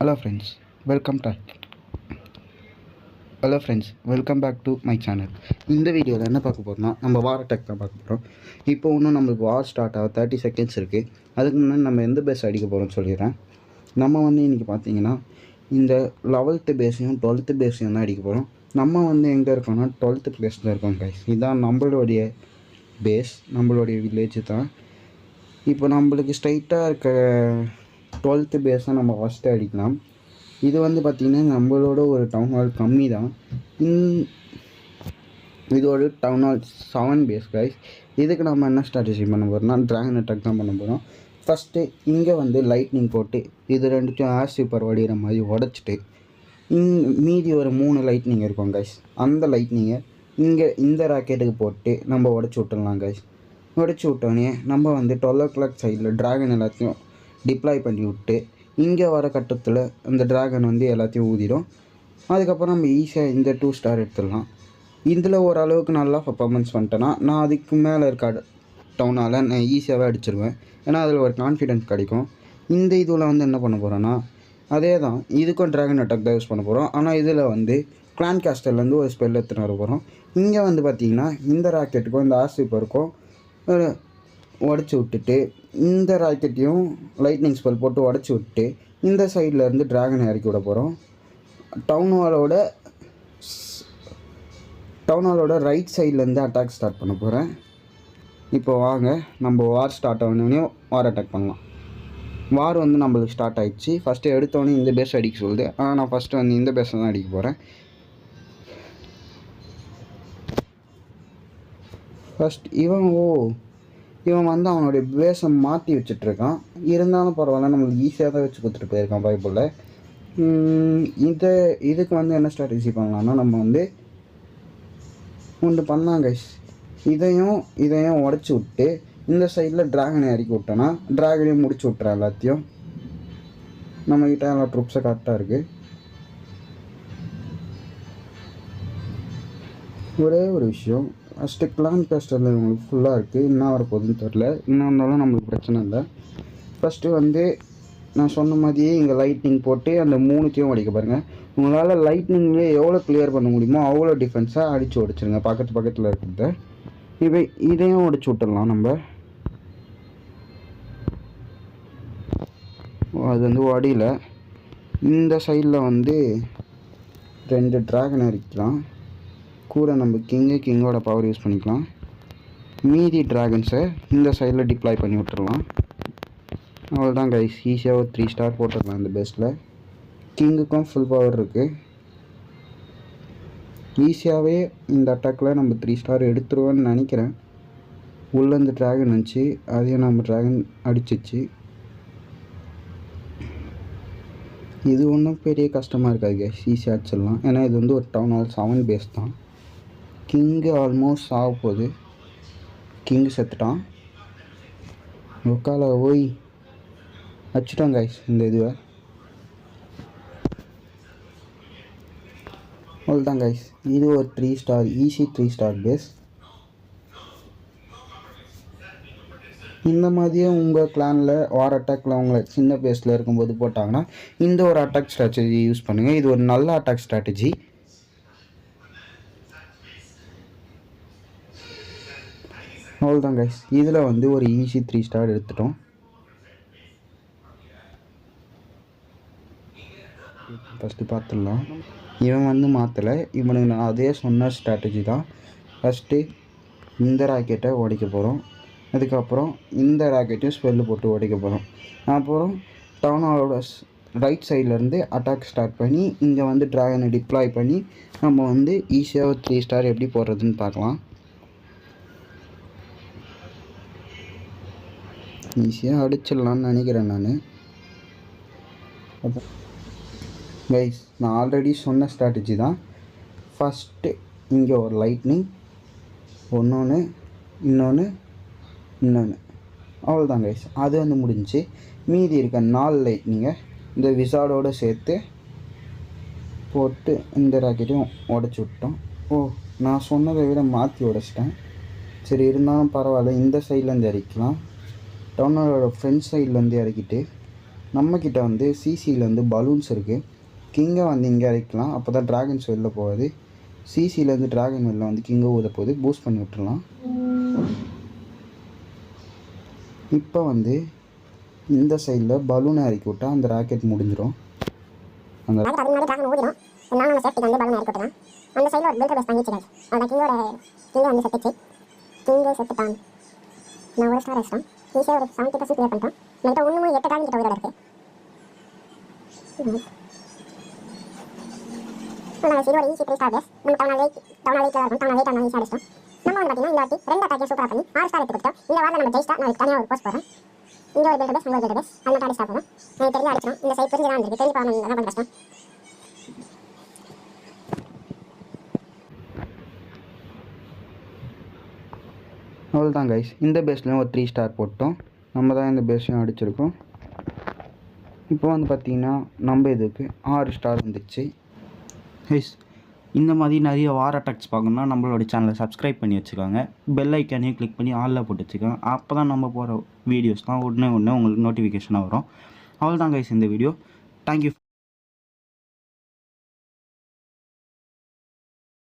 Hello friends welcome to hello friends welcome back to my channel. இந்த வீடியோவில் என்ன பார்க்க போகிறோம்னா நம்ம வார் அட்டாக் தான் பார்க்க போகிறோம். இப்போ இன்னும் நம்மளுக்கு வார் ஸ்டார்ட் ஆக 30 செகண்ட்ஸ் இருக்குது. அதுக்கு முன்னாடி நம்ம எந்த பேஸ் அடிக்க போகிறோம்னு சொல்லிடுறேன். நம்ம இன்றைக்கி பார்த்தீங்கன்னா இந்த 11th பேஸையும் 12th பேஸையும் தான் அடிக்க போகிறோம். நம்ம எங்கே இருக்கோம்னா 12th பிளேஸில் இருக்கோம் கைஸ். இதுதான் நம்மளுடைய பேஸ், நம்மளுடைய வில்லேஜ் தான். இப்போ நம்மளுக்கு ஸ்ட்ரைட்டாக இருக்க 12th பேஸை நம்ம ஃபஸ்ட்டு அடிக்கலாம். இது பார்த்திங்கன்னா நம்மளோட ஒரு டவுன் ஹால் கம்மி தான். இதோட டவுன் ஹால் 7 பேஸ் கைஸ். இதுக்கு நம்ம என்ன ஸ்ட்ராட்டஜி பண்ண போகிறோம்னா ட்ராகன் அட்டாக் தான் பண்ண போகிறோம். ஃபஸ்ட்டு இங்கே லைட்னிங் போட்டு இது ரெண்டுத்தையும் ஆசிப்பர் வடிகிற மாதிரி உடச்சிட்டு மீதி ஒரு 3 லைட்னிங் இருக்கும் கைஸ். அந்த லைட்னிங்கை இங்கே இந்த ராக்கெட்டுக்கு போட்டு நம்ம உடச்சி விட்டுடலாம் கைஸ். உடச்சி விட்டோடனே நம்ம 12 o'clock சைடில் ட்ராகன் எல்லாத்தையும் டிப்ளாய் பண்ணி விட்டு இங்கே வர கட்டத்தில் அந்த ட்ராகன் எல்லாத்தையும் ஊதிடும். அதுக்கப்புறம் நம்ம ஈஸியாக இந்த 2 ஸ்டார் எடுத்துடலாம். இதில் ஓரளவுக்கு நல்லா பர்ஃபார்மன்ஸ் பண்ணிட்டேன்னா நான் அதுக்கு மேலே இருக்க டவுனால் நான் ஈஸியாகவே அடிச்சிருவேன். ஏன்னா அதில் ஒரு கான்ஃபிடென்ஸ் கிடைக்கும். இந்த இதில் என்ன பண்ண போகிறோன்னா அதே தான், இதுக்கும் ட்ராகன் அட்டாக் தான் யூஸ் பண்ண போகிறோம். ஆனால் இதில் கிளான் கேஸ்டர்லேருந்து ஒரு ஸ்பெல் எடுத்துன்னு வர போகிறோம். இங்கே பார்த்திங்கன்னா இந்த ராக்கெட்டுக்கும் இந்த ஆர்சிப்பருக்கும் உடச்சி விட்டுட்டு இந்த ராக்கெட்டையும் லைட்னிங் ஸ்பெல் போட்டு உடச்சி விட்டு இந்த சைடில் இருந்து ட்ராகனை இறக்கி விட போகிறோம். டவுன் ஹாலோட ரைட் சைட்லேருந்து அட்டாக் ஸ்டார்ட் பண்ண போகிறேன். இப்போ வாங்க நம்ம வார் ஸ்டார்ட் ஆனோடனே வார் அட்டாக் பண்ணலாம். வார் நம்மளுக்கு ஸ்டார்ட் ஆகிடுச்சு. ஃபஸ்ட்டு எடுத்தோடனே இந்த பேஸ் அடிக்க சொல்லுது. ஆனால் நான் ஃபஸ்ட்டு இந்த பேஸை தான் அடிக்க போகிறேன். ஃபஸ்ட் இவன் அவனுடைய பேஸை மாற்றி வச்சிட்ருக்கான். இருந்தாலும் பரவாயில்ல, நம்மளுக்கு ஈஸியாக தான் வச்சு கொடுத்துட்டு போயிருக்கான் பைபிளில். இதுக்கு என்ன ஸ்ட்ராட்டஜி பண்ணலான்னா நம்ம ஒன்று பண்ணலாம் கைஸ். இதையும் உடச்சி விட்டு இந்த சைடில் ட்ராகனை இறக்கி விட்டோன்னா ட்ராகனையும் முடிச்சு விட்றேன். எல்லாத்தையும் நம்மக்கிட்ட எல்லா ட்ரூப்ஸை கரெக்டாக இருக்குது. ஒரே ஒரு விஷயம், ஃபஸ்ட்டு கிளான் கேஸ்டரில் உங்களுக்கு ஃபுல்லாக இருக்குது. என்ன வரப்போகுதுன்னு தெரில. இன்னும் இருந்தாலும் நம்மளுக்கு பிரச்சனை இல்லை. ஃபஸ்ட்டு நான் சொன்ன மாதிரியே இங்கே லைட்னிங் போட்டு அந்த 3த்தையும் உடைக்க பாருங்கள். உங்களால் லைட்னிங்லேயே எவ்வளோ கிளியர் பண்ண முடியுமோ அவ்வளோ டிஃபென்ஸாக அடித்து உடைச்சிருங்க. பக்கத்தில் இருக்கிறத இதையும் உடைச்சி விட்டுடலாம் நம்ம. அது வடியில் இந்த சைடில் 2 ட்ராகன் அடிக்கலாம். கூட நம்ம கிங்கோட பவர் யூஸ் பண்ணிக்கலாம். மீதி ட்ராகன்ஸை இந்த சைடில் டிப்ளாய் பண்ணி விட்டுடலாம். அவ்வளோதான் கைஸ், ஈஸியாக ஒரு 3 ஸ்டார் போட்டுடலாம். இந்த பெஸ்ட்டில் கிங்குக்கும் ஃபுல் பவர் இருக்குது. ஈஸியாகவே இந்த அட்டாக்கில் நம்ம 3 ஸ்டார் எடுத்துருவோன்னு நினைக்கிறேன். உள்ளே இந்த ட்ராகன் இருந்துச்சு, அதையும் நம்ம ட்ராகன் அடிச்சிச்சு. இது ஒன்றும் பெரிய கஷ்டமாக இருக்காது கைஸ், ஈஸியாக அடிச்சிடலாம். ஏன்னா இது ஒரு டவுன் ஹால் 7 பேஸ் தான். கிங்கு ஆல்மோஸ்ட் ஆக போகுது. கிங்கு செத்துட்டான். ஒக்கால ஓய் வச்சுட்டான் கைஸ். இந்த இதுவை அவ்வளோதான் கைஸ். இது ஒரு 3 ஸ்டார் ஈஸி 3 ஸ்டார் பேஸ். இந்த மாதிரியே உங்கள் கிளானில் வார் அட்டாக்கில் உங்களை சின்ன பேஸில் இருக்கும்போது போட்டாங்கன்னா இந்த ஒரு அட்டாக் ஸ்ட்ராட்டஜி யூஸ் பண்ணுங்கள். இது ஒரு நல்ல அட்டாக் ஸ்ட்ராட்டஜி. அவ்வளோதான் கைஸ். இதில் ஒரு ஈஸி 3 ஸ்டார் எடுத்துட்டோம். ஃபஸ்ட்டு பார்த்துடலாம். இவன் மாற்றலை. இவனுக்கு நான் அதே சொன்ன ஸ்ட்ராட்டஜி தான். ஃபஸ்ட்டு இந்த ராக்கெட்டை உடைக்க போகிறோம். அதுக்கப்புறம் இந்த ராக்கெட்டையும் ஸ்பெல்லு போட்டு உடைக்க போகிறோம். அப்புறம் டவுன் ஹாலோட ரைட் சைட்லேருந்து அட்டாக் ஸ்டார்ட் பண்ணி இங்கே ட்ராகனை டிப்ளாய் பண்ணி நம்ம ஈஸியாக ஒரு 3 ஸ்டார் எப்படி போடுறதுன்னு பார்க்கலாம். ஈஸியாக அடிச்சிடலான்னு நினைக்கிறேன் நான். கைஸ், நான் ஆல்ரெடி சொன்ன ஸ்ட்ராட்டஜி தான். ஃபஸ்ட்டு இங்கே ஒரு லைட்னிங், இன்னொன்று அவ்வளோதான் கைஸ். அது முடிஞ்சு மீதி இருக்க 4 லைட்னிங்கை இந்த விசார்டோடு சேர்த்து போட்டு இந்த ராக்கெட்டையும் உடச்சி விட்டோம். நான் சொன்னதை விட மாற்றி உடைச்சிட்டேன். சரி, இருந்தாலும் பரவாயில்ல. இந்த சைட்லேருந்து இறக்கலாம். டவுனோட ஃப்ரண்ட் சைட்லேருந்து இறக்கிட்டு நம்மக்கிட்ட வந்து சிசியில் வந்து பலூன்ஸ் இருக்குது. கிங்கை வந்து இங்கே இறக்கலாம், அப்போ தான் ட்ராகன்ஸ் வெளில போகாது. சிசிலேருந்து ட்ராகன் வெளில வந்து கிங்கை ஊத போகுது, பூஸ்ட் பண்ணி விட்டுறலாம். இப்போ வந்து இந்த சைடில் பலூனை இறக்கி விட்டால் அந்த ராக்கெட் முடிஞ்சிடும். அந்த அந்த சைடில் ஒரு பில்டர் பஸ் தங்கிச்சு. அந்த கிங்கோட வந்து செத்துச்சு. கிங்கு செத்துட்டான். நான் ஒரு ஸ்டார் அடிச்சிட்டோம். ஈஸியாக ஒரு 70% கிளியர் பண்ணிட்டோம். நம்மகிட்ட ஒன்றுமே 8 டார்கெட் கிட்ட உயிரோட இருக்குது. இது ஒரு ஈஸி 3 ஸ்டார் பேஸ். நம்ம டவுன் வெயிட்டில் இருக்கும். டவுன் வெயிட் ஈஸியாக அடிச்சிட்டோம். நம்ம வந்து பார்த்தீங்கன்னா இந்த வாட்டி 2 அட்டாக்கே சூப்பராக பண்ணி 6 ஸ்டார் எடுத்து கொடுத்தோம். இந்த வாரம் நம்ம ஜெயிஸ்டா நான் தனியாக ஒரு போஸ்ட் போகிறேன். இங்கே ஒரு பில்டர் பேஸ், அங்கே ஒரு பில்டர் பேஸ், அது மட்டும் அடிச்சா போதும். எனக்கு தெரிஞ்சு அடிச்சிடும். இந்த சைட் தெரிஞ்சு தான் வந்துருக்கு. தெரிஞ்சு போகணும் தான் கொஞ்சம் கஷ்டம். அவ்வளோதான் கைஸ், இந்த பேஸ்லேயும் ஒரு 3 ஸ்டார் போட்டோம். நம்ம தான் இந்த பேஸையும் அடிச்சிருக்கோம். இப்போ வந்து பார்த்திங்கன்னா நம்ம இதுக்கு 6 ஸ்டார் வந்துச்சு. கைஸ், இந்த மாதிரி நிறைய வார் அட்டாக்ஸ் பார்க்கணுன்னா நம்மளோட சேனலை சப்ஸ்கிரைப் பண்ணி வச்சுக்கோங்க. பெல் ஐக்கானையும் கிளிக் பண்ணி ஆளில் போட்டு வச்சுக்கோங்க. அப்போ தான் நம்ம போகிற வீடியோஸ்லாம் உடனே உங்களுக்கு நோட்டிஃபிகேஷனாக வரும். அவ்வளோதான் கைஸ் இந்த வீடியோ. தேங்க்யூ.